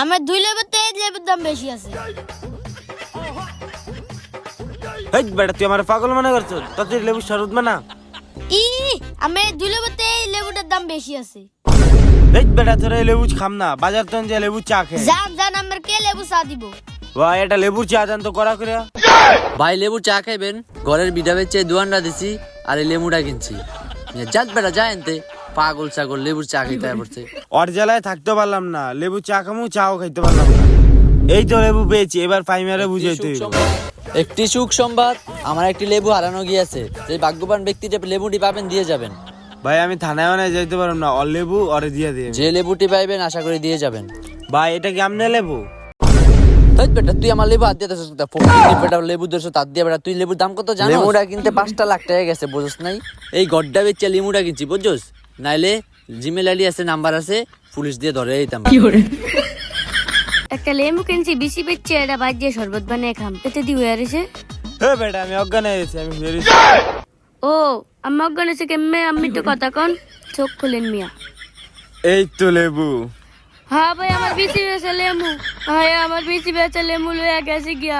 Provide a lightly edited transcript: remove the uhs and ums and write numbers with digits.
আমার 2 লেবুতে এই লেবুর দাম বেশি আছে। হেই বেটা তুই আমার পাগল মনে করছো? তোর লেবু শরবত বানা। ই আমি 2 লেবুতে এই লেবুটার দাম বেশি আছে। হেই বেটা তোর এই লেবু খাম না, বাজার তো যে লেবু চা খেয়ে। জান আমার কে লেবু চা দিব? ভাই এটা লেবুর চা জান তো করা করে। ভাই লেবুর চা খাইবেন? ঘরের বিডাবের চেয়ে দুয়ানটা দিছি আর এই লেবুটা কিনছি। যাত বেটা যা এনতে, পাগল ছাগল লেবুর চা খাইতে পড়ছে। ওর জ্বালায় থাকতে পারলাম না, লেবু চা খামু চাও খাইতে পারলাম না। এই তো লেবু পেয়েছি, এবার প্রাইমারে বুঝাইতে হইব। একটি সুখ সংবাদ, আমার একটি লেবু হারানো গিয়েছে। যে ভাগ্যবান ব্যক্তি যে লেবুটি পাবেন দিয়ে যাবেন। ভাই আমি থানায় অনেক যাইতে পারলাম না, ওর লেবু ওরে দিয়ে দিয়ে। যে লেবুটি পাইবেন আশা করি দিয়ে যাবেন। ভাই এটা কি আমনে লেবু? বেটা তুই আমার লেবু হাত দিয়ে বেটা লেবু দেড়শো তার দিয়ে বেটা তুই লেবুর দাম কত জানো? লেবুটা কিনতে 5 লাখ টাকা গেছে, বুঝছ নাই? এই গড্ডা বেচে লেবুটা কিনছি, বুঝছস? নাইলে জিমেল আইডি আছে, নাম্বার আছে, পুলিশ দিয়ে ধরে এইতাম। একটা লেবু কিনছি বেশি বেচছে, এটা বাদ দিয়ে শরবত বানিয়ে খাম। এতে দি হয়ে আছে। হে বেটা আমি অজ্ঞান হয়ে গেছি, আমি বেরিয়ে। ও আম্মা গনেছে কেমনে? আমি তো কথা কোন চোখ খুলেন মিয়া। এই তো লেবু। হ্যাঁ ভাই আমার বেশি বেচে লেবু, হ্যাঁ আমার বেশি বেচে লেবু লয়ে গেছে গিয়া।